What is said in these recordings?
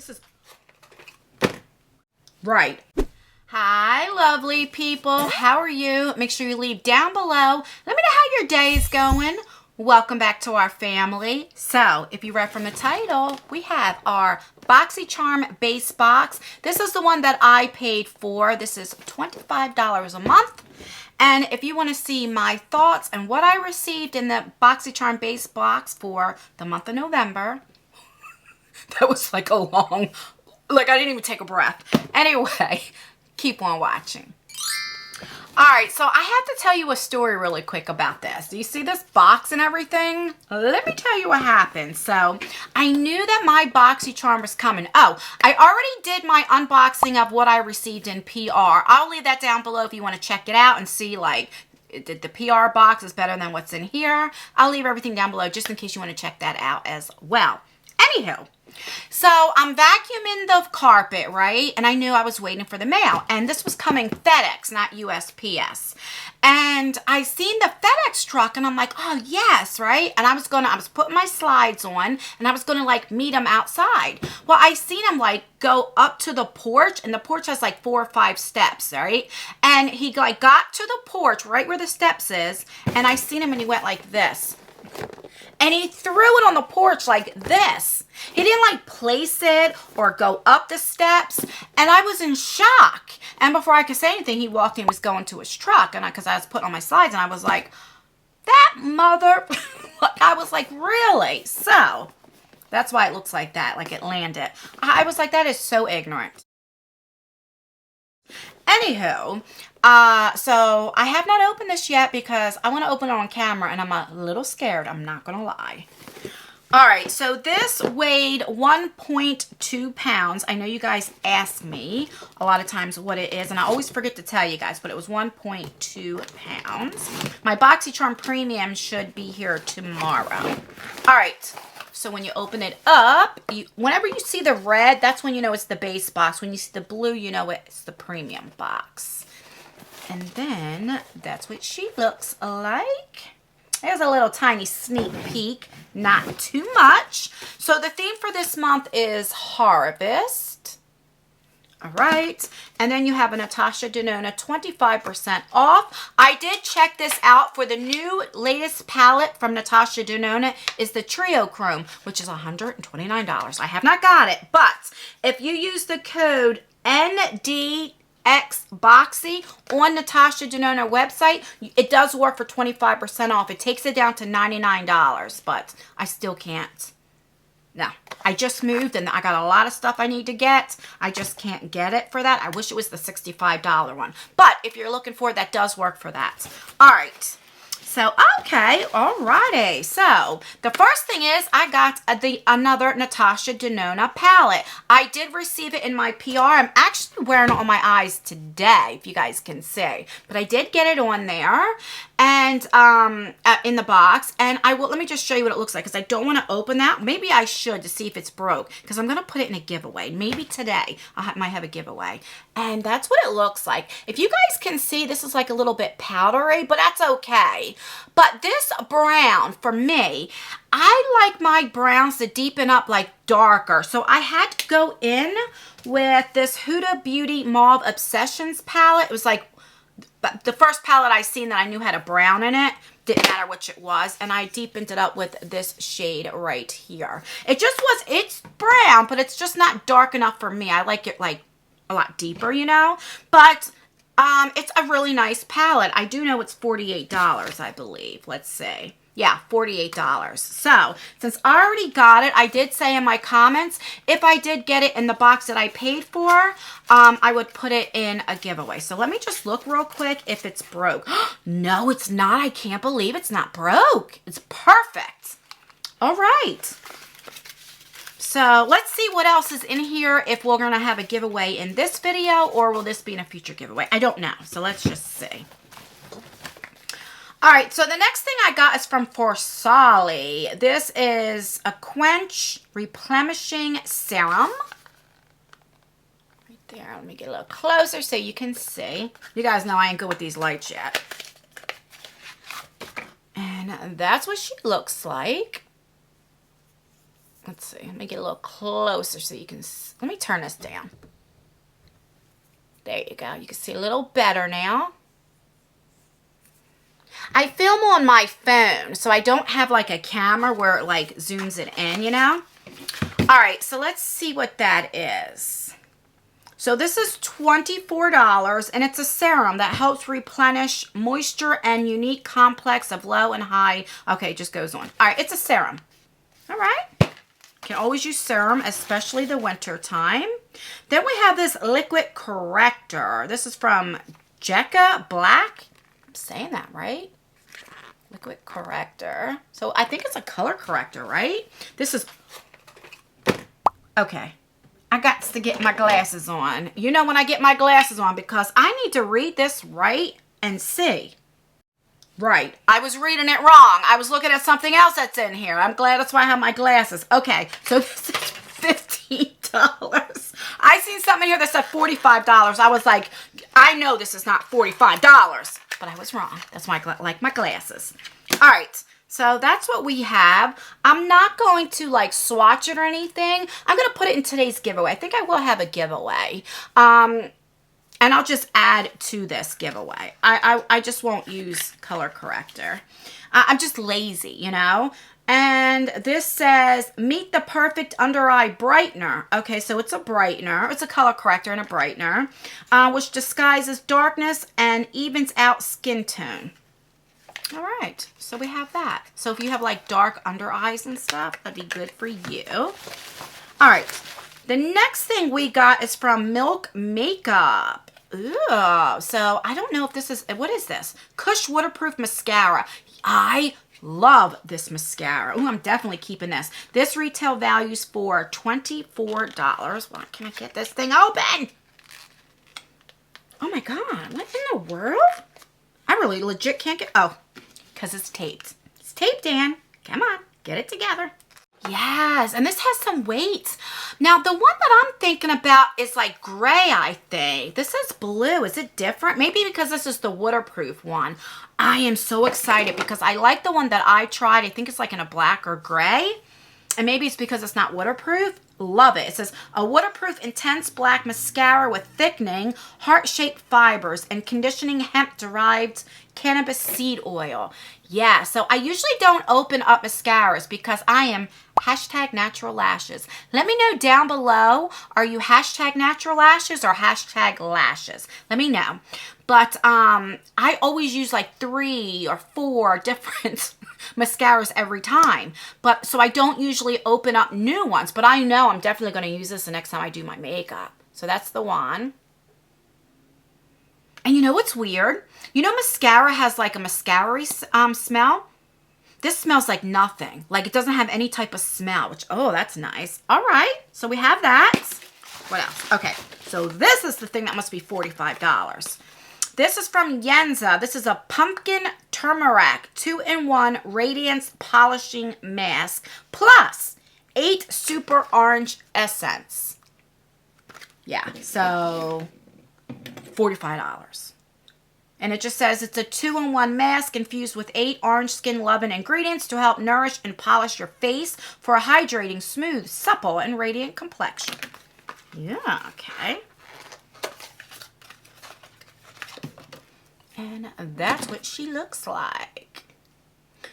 This is right. Hi, lovely people. How are you? Make sure you leave down below. Let me know how your day is going. Welcome back to our family. So, if you read from the title, we have our BOXYCHARM base box. This is the one that I paid for. This is $25 a month. And if you want to see my thoughts and what I received in the BOXYCHARM base box for the month of November, that was like a long, like I didn't even take a breath. Anyway, keep on watching. All right, so I have to tell you a story really quick about this. Do you see this box and everything? Let me tell you what happened. So I knew that my BOXYCHARM was coming. Oh, I already did my unboxing of what I received in PR. I'll leave that down below if you want to check it out and see like the PR box is better than what's in here. I'll leave everything down below just in case you want to check that out as well. Anywho, so I'm vacuuming the carpet, right? And I knew I was waiting for the mail. And this was coming FedEx, not USPS. And I seen the FedEx truck and I'm like, oh yes, right? And I was putting my slides on and I was gonna like meet him outside. Well, I seen him like go up to the porch, and the porch has like 4 or 5 steps, right? And he like got to the porch right where the steps is, and I seen him and he went like this. And he threw it on the porch like this. He didn't like place it or go up the steps. And I was in shock. And before I could say anything, he walked in and was going to his truck. And because I was putting on my slides and I was like, that mother. I was like, really? So that's why it looks like that. Like it landed. I was like, that is so ignorant. Anywho, so I have not opened this yet because I want to open it on camera and I'm a little scared. I'm not going to lie. All right, so this weighed 1.2 pounds. I know you guys ask me a lot of times what it is, and I always forget to tell you guys, but it was 1.2 pounds. My BOXYCHARM Premium should be here tomorrow. All right. So when you open it up, whenever you see the red, that's when you know it's the base box. When you see the blue, you know it's the premium box. And then that's what she looks like. There's a little tiny sneak peek, not too much. So the theme for this month is Harvest. All right, and then you have a Natasha Denona 25% off. I did check this out for the new latest palette from Natasha Denona is the Trio Chrome, which is $129. I have not got it, but if you use the code NDXBOXY on Natasha Denona website, it does work for 25% off. It takes it down to $99, but I still can't. No, I just moved and I got a lot of stuff I need to get. I just can't get it for that. I wish it was the $65 one. But if you're looking for it, that does work for that. All right. So, okay. Alrighty. So, the first thing is I got another Natasha Denona palette. I did receive it in my PR. I'm actually wearing it on my eyes today, if you guys can see. But I did get it on there. And in the box, and let me just show you what it looks like because I don't want to open that. Maybe I should to see if it's broke because I'm going to put it in a giveaway. Maybe today I might have a giveaway. And that's what it looks like. If you guys can see, this is like a little bit powdery, but that's okay. But this brown, for me, I like my browns to deepen up like darker. So I had to go in with this Huda Beauty Mauve Obsessions palette. It was like the first palette I seen that I knew had a brown in it. Didn't matter which it was. And I deepened it up with this shade right here. It's brown, but it's just not dark enough for me. I like it like a lot deeper, you know. But it's a really nice palette. I do know it's $48, I believe. Let's see. Yeah, $48. So, since I already got it, I did say in my comments, if I did get it in the box that I paid for, I would put it in a giveaway. So, let me just look real quick if it's broke. No, it's not. I can't believe it's not broke. It's perfect. All right. So, let's see what else is in here, if we're going to have a giveaway in this video, or will this be in a future giveaway? I don't know. So, let's just see. All right, so the next thing I got is from Forsali. This is a Quench Replenishing Serum. Right there. Let me get a little closer so you can see. You guys know I ain't good with these lights yet. And that's what she looks like. let's see. Let me get a little closer so you can, let me turn this down. There you go. You can see a little better now. I film on my phone, so I don't have like a camera where it like zooms it in, you know? All right, so let's see what that is. So this is $24, and it's a serum that helps replenish moisture and unique complex of low and high. Okay, it just goes on. All right, it's a serum. All right. Can always use serum, especially the winter time. Then we have this liquid corrector. This is from Jecca Black. I'm saying that right. Liquid corrector. So I think it's a color corrector, right? This is, okay. I got to get my glasses on. You know when I get my glasses on, because I need to read this right and see. Right. I was reading it wrong. I was looking at something else that's in here. I'm glad that's why I have my glasses. Okay. So this is $15. I seen something in here that said $45. I was like, I know this is not $45, but I was wrong. That's why I like my glasses. All right. So that's what we have. I'm not going to like swatch it or anything. I'm going to put it in today's giveaway. I think I will have a giveaway. And I'll just add to this giveaway. I just won't use color corrector. I'm just lazy, you know. And this says, meet the perfect under eye brightener. Okay, so it's a brightener. It's a color corrector and a brightener, which disguises darkness and evens out skin tone. All right, so we have that. So if you have like dark under eyes and stuff, that'd be good for you. All right, the next thing we got is from Milk Makeup. Ooh, so I don't know if this is, what is this? Kush Waterproof Mascara. I love this mascara. Ooh, I'm definitely keeping this. This retail values for $24. Why can't I get this thing open? Oh my God, what in the world? I really legit can't get, oh, because it's taped. It's taped, Dan. Come on, get it together. Yes, and this has some weight. Now, the one that I'm thinking about is like gray, I think. This is blue. Is it different? Maybe because this is the waterproof one. I am so excited because I like the one that I tried. I think it's like in a black or gray. And maybe it's because it's not waterproof. Love it. It says, a waterproof intense black mascara with thickening, heart-shaped fibers and conditioning hemp-derived cannabis seed oil. Yeah, so I usually don't open up mascaras because I am #natural lashes. Let me know down below, are you #natural lashes or #lashes? Let me know. But I always use like 3 or 4 different mascaras every time. But so I don't usually open up new ones, but I know I'm definitely going to use this the next time I do my makeup. So that's the one. And you know what's weird? You know mascara has like a mascara smell? This smells like nothing. Like it doesn't have any type of smell, which, oh, that's nice. All right, so we have that. What else? Okay, so this is the thing that must be $45. This is from Yenza. This is a pumpkin turmeric 2-in-1 radiance polishing mask plus 8 super orange essence. Yeah, so $45. And it just says it's a 2-in-1 mask infused with 8 orange skin loving ingredients to help nourish and polish your face for a hydrating, smooth, supple, and radiant complexion. Yeah, okay. And that's what she looks like.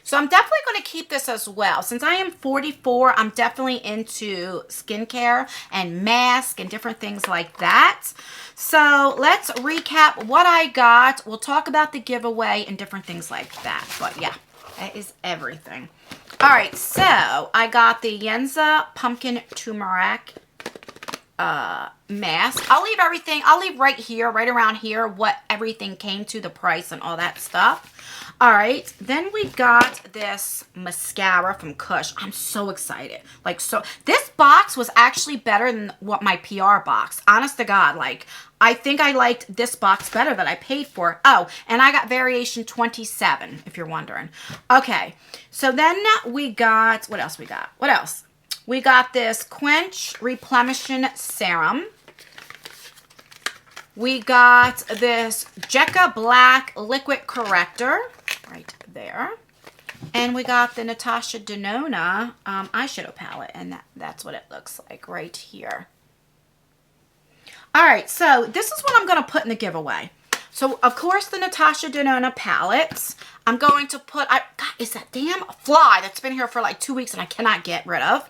So I'm definitely going to keep this as well. Since I am 44, I'm definitely into skincare and masks and different things like that. So let's recap what I got. We'll talk about the giveaway and different things like that. But yeah, that is everything. All right, so I got the Yenza Pumpkin Turmeric mask. I'll leave everything, I'll leave right here, right around here, what everything came to, the price and all that stuff. All right, then we got this mascara from Kush. I'm so excited. Like, so this box was actually better than what my PR box. Honest to God, like, I think I liked this box better that I paid for. Oh, and I got variation 27, if you're wondering. Okay, so then we got, what else we got? What else? We got this Quench Replenishing Serum. We got this Jecca Black Liquid Corrector right there. And we got the Natasha Denona eyeshadow palette, and that's what it looks like right here. All right, so this is what I'm going to put in the giveaway. So, of course, the Natasha Denona palettes. I'm going to put, God, is that damn fly that's been here for like 2 weeks and I cannot get rid of.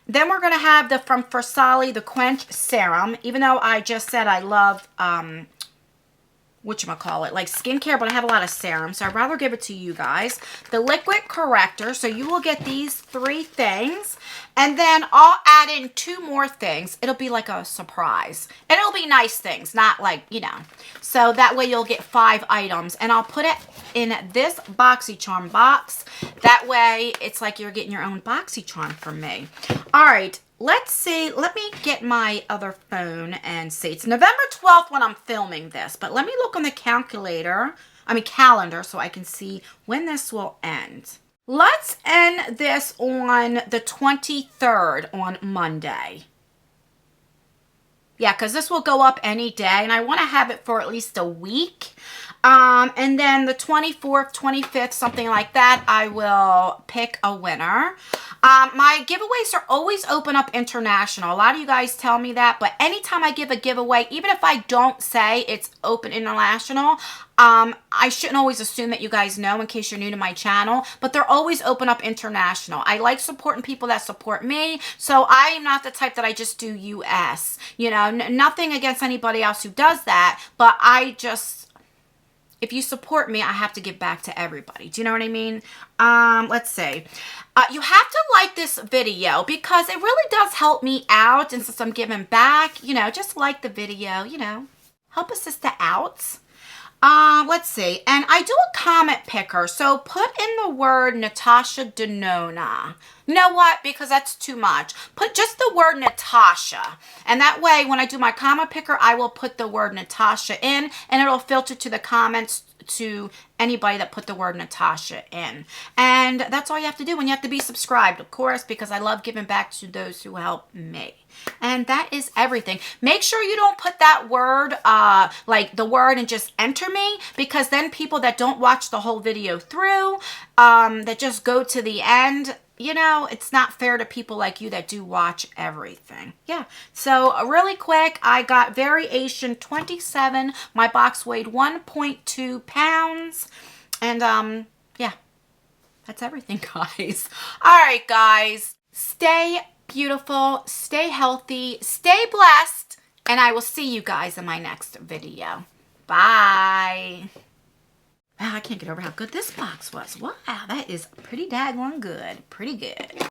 Then we're going to have the from Versali, the Quench Serum. Even though I just said I love, whatchamacallit, like skincare, but I have a lot of serum, so I'd rather give it to you guys. The liquid corrector, so you will get these 3 things, and then I'll add in 2 more things. It'll be like a surprise, and it'll be nice things, not like, you know, so that way you'll get 5 items, and I'll put it in this BOXYCHARM box. That way it's like you're getting your own BOXYCHARM from me. All right. Let's see. Let me get my other phone and see. It's November 12th when I'm filming this, but let me look on the calendar so I can see when this will end. Let's end this on the 23rd on Monday. Yeah, because this will go up any day, and I want to have it for at least a week. And then the 24th, 25th, something like that, I will pick a winner. My giveaways are always open up international. A lot of you guys tell me that, but anytime I give a giveaway, even if I don't say it's open international, I shouldn't always assume that you guys know in case you're new to my channel, but they're always open up international. I like supporting people that support me, so I am not the type that I just do US. You know, nothing against anybody else who does that, but I just... if you support me, I have to give back to everybody. Do you know what I mean? Let's see. You have to like this video because it really does help me out. And since I'm giving back, you know, just like the video, you know, help a sister out. Let's see. And I do a comment picker. So put in the word Natasha Denona. You know what? Because that's too much. Put just the word Natasha. And that way, when I do my comment picker, I will put the word Natasha in. And it'll filter to the comments to anybody that put the word Natasha in. And that's all you have to do. And you have to be subscribed, of course, because I love giving back to those who help me. And that is everything. Make sure you don't put that word, like the word, and just enter me, because then people that don't watch the whole video through, that just go to the end, you know, it's not fair to people like you that do watch everything. Yeah. So really quick, I got variation 27. My box weighed 1.2 pounds. And yeah, that's everything, guys. All right, guys, stay beautiful, stay healthy, stay blessed, and I will see you guys in my next video. Bye. Wow, I can't get over how good this box was. Wow, that is pretty daggone good. Pretty good.